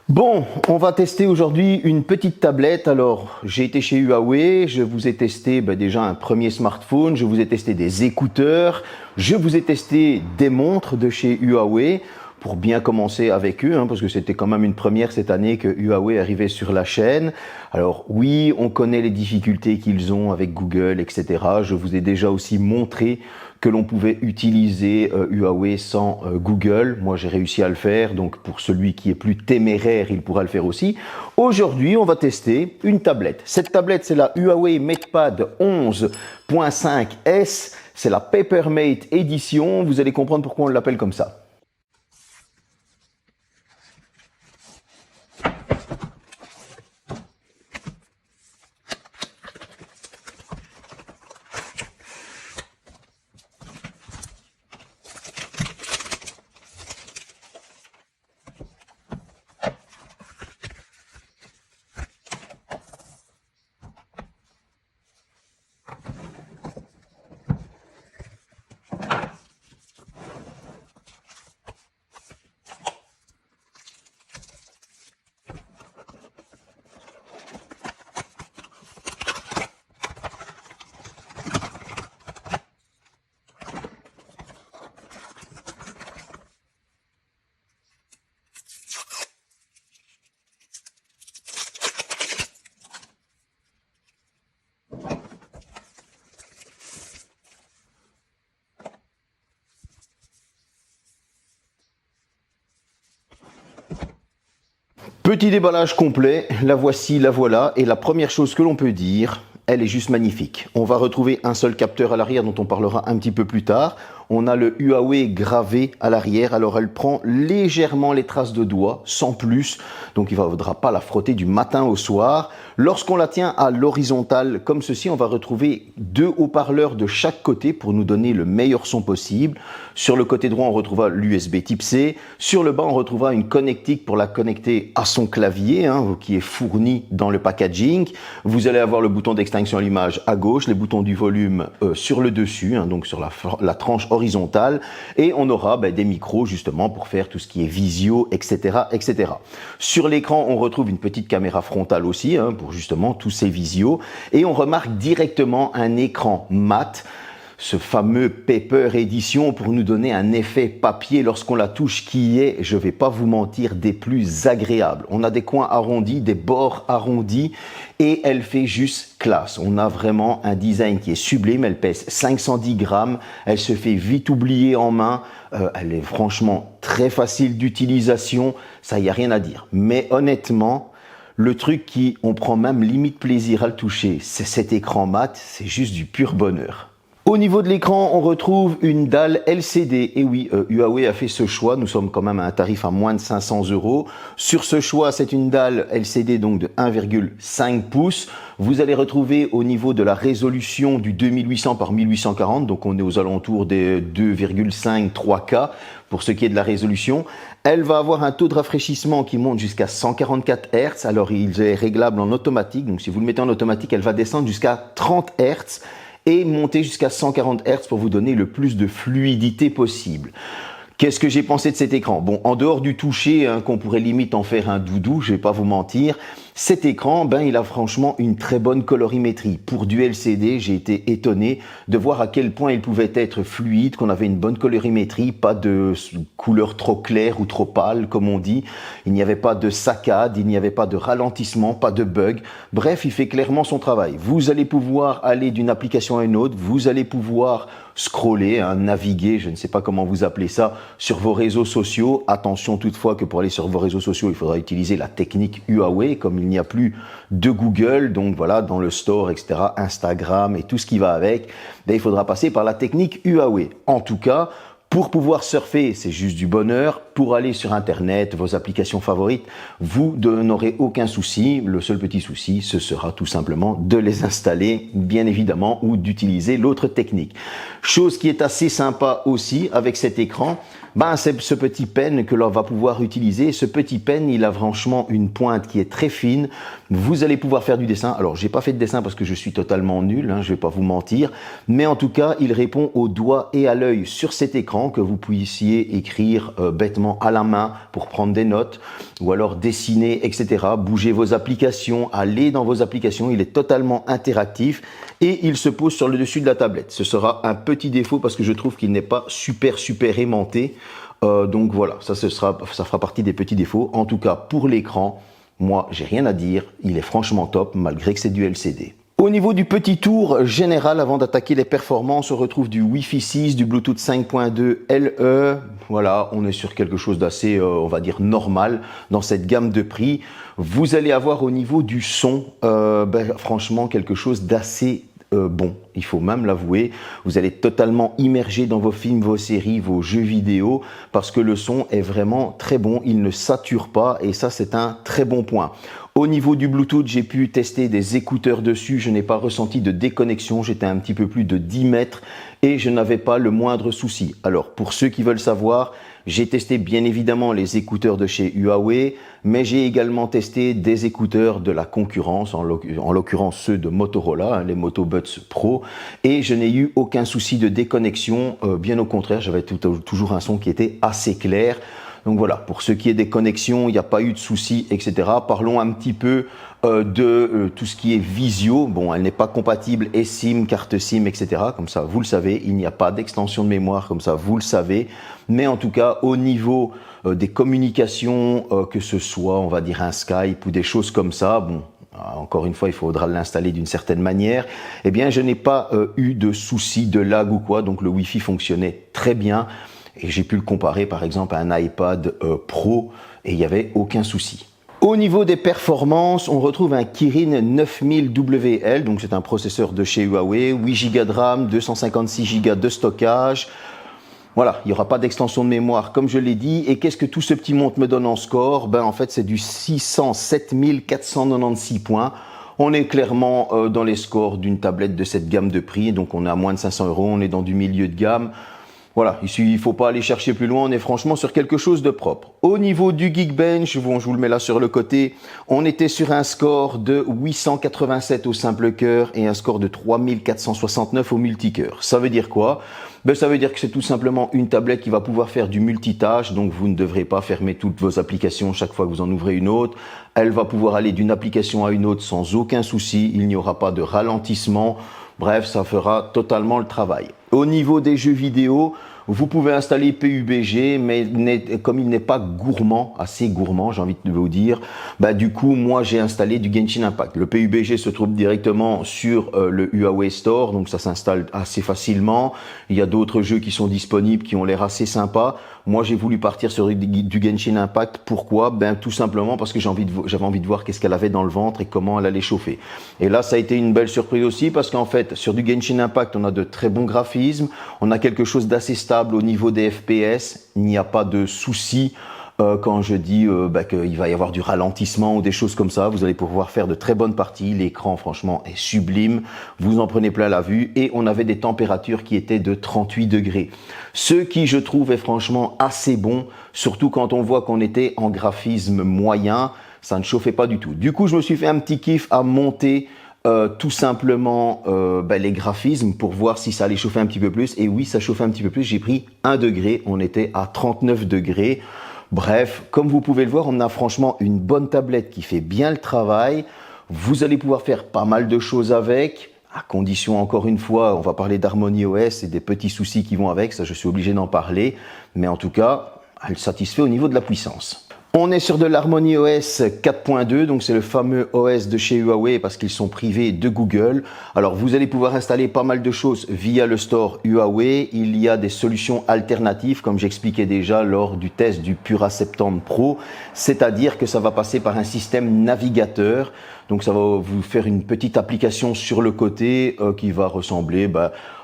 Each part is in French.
Bon, on va tester aujourd'hui une petite tablette. Alors, j'ai été chez Huawei, je vous ai testé déjà un premier smartphone, je vous ai testé des écouteurs, je vous ai testé des montres de chez Huawei pour bien commencer avec eux, parce que c'était quand même une première cette année que Huawei arrivait sur la chaîne. Alors oui, on connaît les difficultés qu'ils ont avec Google, etc. Je vous ai déjà aussi montré que l'on pouvait utiliser Huawei sans Google. Moi, j'ai réussi à le faire, donc pour celui qui est plus téméraire, il pourra le faire aussi. Aujourd'hui, on va tester une tablette. Cette tablette, c'est la Huawei MatePad 11.5S. C'est la Papermate Edition. Vous allez comprendre pourquoi on l'appelle comme ça. Petit déballage complet, la voici, la voilà, et la première chose que l'on peut dire, elle est juste magnifique. On va retrouver un seul capteur à l'arrière dont on parlera un petit peu plus tard. On a le Huawei gravé à l'arrière, alors elle prend légèrement les traces de doigts, sans plus, donc il ne faudra pas la frotter du matin au soir. Lorsqu'on la tient à l'horizontale comme ceci, on va retrouver deux haut-parleurs de chaque côté pour nous donner le meilleur son possible. Sur le côté droit, on retrouvera l'USB type C. Sur le bas, on retrouvera une connectique pour la connecter à son clavier, qui est fourni dans le packaging. Vous allez avoir le bouton d'extinction à l'image à gauche, les boutons du volume sur le dessus, donc sur la tranche horizontale, et on aura des micros justement pour faire tout ce qui est visio, etc., etc. Sur l'écran, on retrouve une petite caméra frontale aussi, pour justement tous ces visios, et on remarque directement un écran mat, ce fameux Paper Edition, pour nous donner un effet papier lorsqu'on la touche qui est, je vais pas vous mentir, des plus agréables. On a des coins arrondis, des bords arrondis, et elle fait juste classe. On a vraiment un design qui est sublime. Elle pèse 510 grammes, elle se fait vite oublier en main, elle est franchement très facile d'utilisation, ça y a rien à dire. Mais honnêtement, le truc on prend même limite plaisir à le toucher, c'est cet écran mat, c'est juste du pur bonheur. Au niveau de l'écran, on retrouve une dalle LCD. Et oui, Huawei a fait ce choix. Nous sommes quand même à un tarif à moins de 500 €. Sur ce choix, c'est une dalle LCD donc de 1,5 pouces. Vous allez retrouver au niveau de la résolution du 2800 par 1840. Donc on est aux alentours des 2,5-3K pour ce qui est de la résolution. Elle va avoir un taux de rafraîchissement qui monte jusqu'à 144 Hz. Alors il est réglable en automatique. Donc si vous le mettez en automatique, elle va descendre jusqu'à 30 Hz. Et monter jusqu'à 140 Hz pour vous donner le plus de fluidité possible. Qu'est-ce que j'ai pensé de cet écran? Bon, en dehors du toucher, qu'on pourrait limite en faire un doudou, je vais pas vous mentir, cet écran, il a franchement une très bonne colorimétrie. Pour du LCD, j'ai été étonné de voir à quel point il pouvait être fluide, qu'on avait une bonne colorimétrie, pas de couleur trop claire ou trop pâle, comme on dit. Il n'y avait pas de saccade, il n'y avait pas de ralentissement, pas de bug. Bref, il fait clairement son travail. Vous allez pouvoir aller d'une application à une autre, vous allez pouvoir scroller, naviguer, je ne sais pas comment vous appelez ça, sur vos réseaux sociaux. Attention toutefois que pour aller sur vos réseaux sociaux, il faudra utiliser la technique Huawei, comme il n'y a plus de Google, donc voilà, dans le store, etc., Instagram et tout ce qui va avec, il faudra passer par la technique Huawei. En tout cas, pour pouvoir surfer, c'est juste du bonheur. Pour aller sur Internet, vos applications favorites, vous n'aurez aucun souci. Le seul petit souci, ce sera tout simplement de les installer, bien évidemment, ou d'utiliser l'autre technique. Chose qui est assez sympa aussi avec cet écran, Ben, c'est ce petit pen que l'on va pouvoir utiliser. Ce petit pen, il a franchement une pointe qui est très fine. Vous allez pouvoir faire du dessin. Alors, j'ai pas fait de dessin parce que je suis totalement nul, hein, je vais pas vous mentir. Mais en tout cas, il répond au doigt et à l'œil sur cet écran, que vous puissiez écrire bêtement à la main pour prendre des notes ou alors dessiner, etc. Bougez vos applications, allez dans vos applications. Il est totalement interactif et il se pose sur le dessus de la tablette. Ce sera un petit défaut parce que je trouve qu'il n'est pas super aimanté. Donc voilà, ça fera partie des petits défauts. En tout cas, pour l'écran, moi, j'ai rien à dire. Il est franchement top, malgré que c'est du LCD. Au niveau du petit tour général, avant d'attaquer les performances, on retrouve du Wi-Fi 6, du Bluetooth 5.2 LE. Voilà, on est sur quelque chose d'assez, on va dire, normal dans cette gamme de prix. Vous allez avoir au niveau du son, franchement, quelque chose d'assez bon, il faut même l'avouer. Vous allez totalement immerger dans vos films, vos séries, vos jeux vidéo parce que le son est vraiment très bon, il ne sature pas et ça c'est un très bon point. Au niveau du Bluetooth, j'ai pu tester des écouteurs dessus, je n'ai pas ressenti de déconnexion, j'étais un petit peu plus de 10 mètres et je n'avais pas le moindre souci. Alors pour ceux qui veulent savoir, j'ai testé bien évidemment les écouteurs de chez Huawei, mais j'ai également testé des écouteurs de la concurrence, en l'occurrence ceux de Motorola, les Moto Buds Pro, et je n'ai eu aucun souci de déconnexion, bien au contraire, j'avais toujours un son qui était assez clair. Donc voilà, pour ce qui est des connexions, il n'y a pas eu de soucis, etc. Parlons un petit peu de tout ce qui est visio. Bon, elle n'est pas compatible eSIM, carte SIM, etc. Comme ça, vous le savez, il n'y a pas d'extension de mémoire, comme ça, vous le savez. Mais en tout cas, au niveau des communications, que ce soit, on va dire, un Skype ou des choses comme ça, bon, encore une fois, il faudra l'installer d'une certaine manière. Eh bien, je n'ai pas eu de soucis de lag ou quoi, donc le Wi-Fi fonctionnait très bien. Et j'ai pu le comparer par exemple à un iPad Pro et il n'y avait aucun souci. Au niveau des performances, on retrouve un Kirin 9000WL, donc c'est un processeur de chez Huawei, 8 Go de RAM, 256 Go de stockage. Voilà, il n'y aura pas d'extension de mémoire comme je l'ai dit. Et qu'est-ce que tout ce petit monte me donne en score? Ben en fait c'est du 607 496 points. On est clairement dans les scores d'une tablette de cette gamme de prix, donc on est à moins de 500 €, on est dans du milieu de gamme. Voilà, ici il ne faut pas aller chercher plus loin, on est franchement sur quelque chose de propre. Au niveau du Geekbench, bon, je vous le mets là sur le côté, on était sur un score de 887 au simple cœur et un score de 3469 au multicœur. Ça veut dire quoi? Ben, ça veut dire que c'est tout simplement une tablette qui va pouvoir faire du multitâche, donc vous ne devrez pas fermer toutes vos applications chaque fois que vous en ouvrez une autre. Elle va pouvoir aller d'une application à une autre sans aucun souci, il n'y aura pas de ralentissement. Bref, ça fera totalement le travail. Au niveau des jeux vidéo, vous pouvez installer PUBG, mais comme il n'est pas gourmand, assez gourmand, j'ai envie de vous dire, bah du coup, moi j'ai installé du Genshin Impact. Le PUBG se trouve directement sur le Huawei Store, donc ça s'installe assez facilement. Il y a d'autres jeux qui sont disponibles, qui ont l'air assez sympas. Moi, j'ai voulu partir sur du Genshin Impact. Pourquoi? Ben tout simplement parce que j'avais envie de voir qu'est-ce qu'elle avait dans le ventre et comment elle allait chauffer. Et là, ça a été une belle surprise aussi parce qu'en fait, sur du Genshin Impact, on a de très bons graphismes, on a quelque chose d'assez stable au niveau des FPS. Il n'y a pas de souci quand je dis qu'il va y avoir du ralentissement ou des choses comme ça. Vous allez pouvoir faire de très bonnes parties. L'écran, franchement, est sublime. Vous en prenez plein la vue. Et on avait des températures qui étaient de 38 degrés. Ce qui, je trouve, est franchement assez bon. Surtout quand on voit qu'on était en graphisme moyen. Ça ne chauffait pas du tout. Du coup, je me suis fait un petit kiff à monter tout simplement les graphismes pour voir si ça allait chauffer un petit peu plus. Et oui, ça chauffait un petit peu plus. J'ai pris 1 degré. On était à 39 degrés. Bref, comme vous pouvez le voir, on a franchement une bonne tablette qui fait bien le travail. Vous allez pouvoir faire pas mal de choses avec, à condition, encore une fois, on va parler d'Harmony OS et des petits soucis qui vont avec, ça je suis obligé d'en parler. Mais en tout cas, elle satisfait au niveau de la puissance. On est sur de l'Harmony OS 4.2, donc c'est le fameux OS de chez Huawei parce qu'ils sont privés de Google. Alors vous allez pouvoir installer pas mal de choses via le store Huawei. Il y a des solutions alternatives comme j'expliquais déjà lors du test du Pura 70 Pro, c'est-à-dire que ça va passer par un système navigateur. Donc ça va vous faire une petite application sur le côté qui va ressembler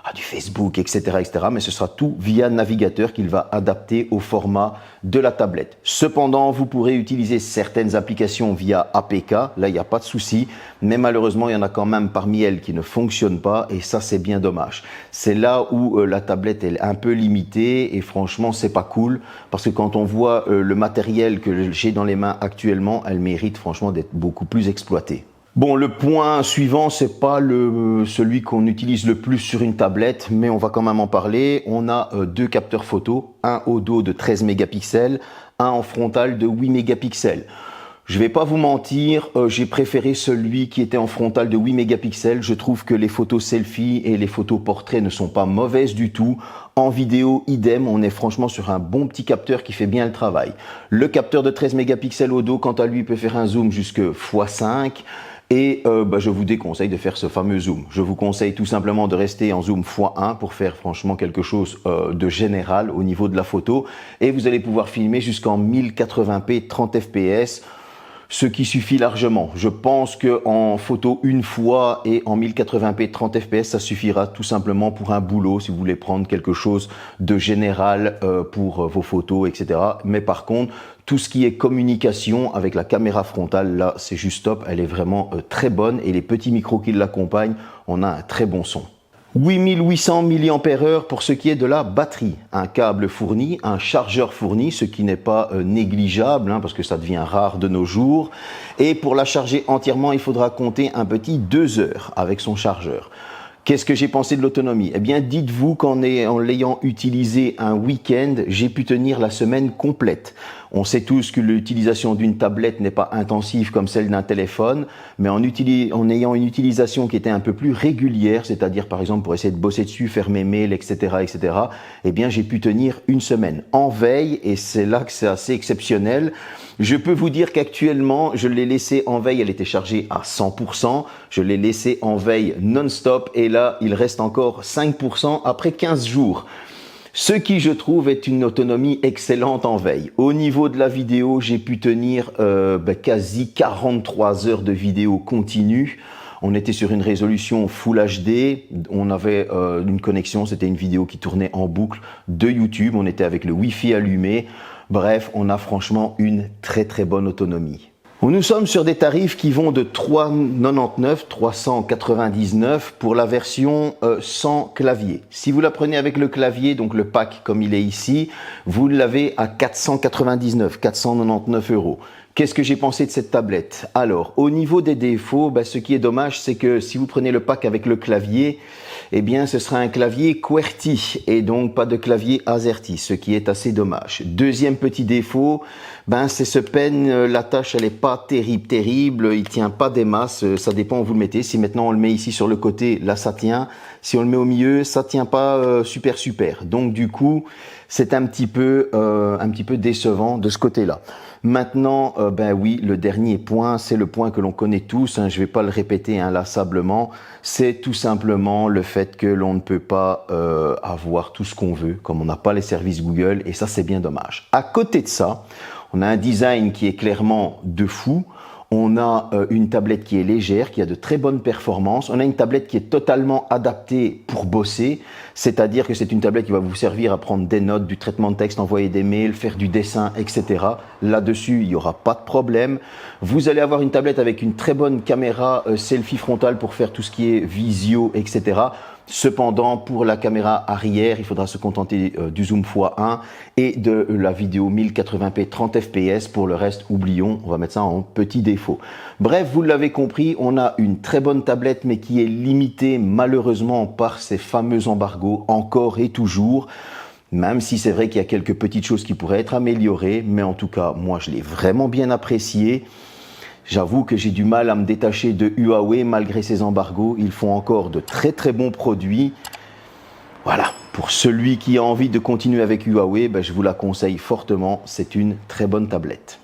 à du Facebook, etc., etc. Mais ce sera tout via navigateur qu'il va adapter au format de la tablette. Cependant, vous pourrez utiliser certaines applications via APK. Là, il n'y a pas de souci. Mais malheureusement, il y en a quand même parmi elles qui ne fonctionnent pas. Et ça, c'est bien dommage. C'est là où la tablette est un peu limitée. Et franchement, c'est pas cool. Parce que quand on voit le matériel que j'ai dans les mains actuellement, elle mérite franchement d'être beaucoup plus exploitée. Bon, le point suivant, c'est pas celui qu'on utilise le plus sur une tablette, mais on va quand même en parler. On a deux capteurs photo, un au dos de 13 mégapixels, un en frontal de 8 mégapixels. Je vais pas vous mentir, j'ai préféré celui qui était en frontal de 8 mégapixels. Je trouve que les photos selfie et les photos portraits ne sont pas mauvaises du tout. En vidéo, idem, on est franchement sur un bon petit capteur qui fait bien le travail. Le capteur de 13 mégapixels au dos, quant à lui, peut faire un zoom jusque x5. Et je vous déconseille de faire ce fameux zoom. Je vous conseille tout simplement de rester en zoom x1 pour faire franchement quelque chose de général au niveau de la photo. Et vous allez pouvoir filmer jusqu'en 1080p 30 fps, ce qui suffit largement. Je pense qu'en photo une fois et en 1080p 30 fps, ça suffira tout simplement pour un boulot si vous voulez prendre quelque chose de général pour vos photos, etc. Mais par contre, tout ce qui est communication avec la caméra frontale, là, c'est juste top. Elle est vraiment très bonne et les petits micros qui l'accompagnent, on a un très bon son. 8800 mAh pour ce qui est de la batterie. Un câble fourni, un chargeur fourni, ce qui n'est pas négligeable parce que ça devient rare de nos jours. Et pour la charger entièrement, il faudra compter un petit 2 heures avec son chargeur. Qu'est-ce que j'ai pensé de l'autonomie? Eh bien, dites-vous qu'en l'ayant utilisé un week-end, j'ai pu tenir la semaine complète. On sait tous que l'utilisation d'une tablette n'est pas intensive comme celle d'un téléphone, mais en ayant une utilisation qui était un peu plus régulière, c'est-à-dire par exemple pour essayer de bosser dessus, faire mes mails, etc., etc., eh bien j'ai pu tenir une semaine en veille, et c'est là que c'est assez exceptionnel. Je peux vous dire qu'actuellement, je l'ai laissée en veille, elle était chargée à 100%, je l'ai laissée en veille non-stop, et là, il reste encore 5% après 15 jours. Ce qui, je trouve, est une autonomie excellente en veille. Au niveau de la vidéo, j'ai pu tenir quasi 43 heures de vidéo continue. On était sur une résolution Full HD, on avait une connexion, c'était une vidéo qui tournait en boucle de YouTube, on était avec le Wi-Fi allumé. Bref, on a franchement une très très bonne autonomie. Nous sommes sur des tarifs qui vont de 399 pour la version sans clavier. Si vous la prenez avec le clavier, donc le pack comme il est ici, vous l'avez à 499 €. Qu'est-ce que j'ai pensé de cette tablette? Alors, au niveau des défauts, ce qui est dommage, c'est que si vous prenez le pack avec le clavier, eh bien, ce sera un clavier QWERTY et donc pas de clavier AZERTY, ce qui est assez dommage. Deuxième petit défaut, c'est ce pen, la tâche, elle est pas terrible, il tient pas des masses, ça dépend où vous le mettez. Si maintenant on le met ici sur le côté, là ça tient. Si on le met au milieu, ça tient pas super. Donc du coup, c'est un petit peu décevant de ce côté-là. Maintenant, oui, le dernier point, c'est le point que l'on connaît tous, je vais pas le répéter inlassablement, c'est tout simplement le fait que l'on ne peut pas avoir tout ce qu'on veut, comme on n'a pas les services Google, et ça c'est bien dommage. À côté de ça, on a un design qui est clairement de fou. On a une tablette qui est légère, qui a de très bonnes performances. On a une tablette qui est totalement adaptée pour bosser, c'est-à-dire que c'est une tablette qui va vous servir à prendre des notes, du traitement de texte, envoyer des mails, faire du dessin, etc. Là-dessus, il n'y aura pas de problème. Vous allez avoir une tablette avec une très bonne caméra selfie frontale pour faire tout ce qui est visio, etc. Cependant, pour la caméra arrière, il faudra se contenter du zoom x1 et de la vidéo 1080p 30 fps. Pour le reste, oublions, on va mettre ça en petit défaut. Bref, vous l'avez compris, on a une très bonne tablette, mais qui est limitée malheureusement par ces fameux embargos, encore et toujours. Même si c'est vrai qu'il y a quelques petites choses qui pourraient être améliorées, mais en tout cas, moi, je l'ai vraiment bien apprécié. J'avoue que j'ai du mal à me détacher de Huawei malgré ces embargos. Ils font encore de très très bons produits. Voilà, pour celui qui a envie de continuer avec Huawei, je vous la conseille fortement. C'est une très bonne tablette.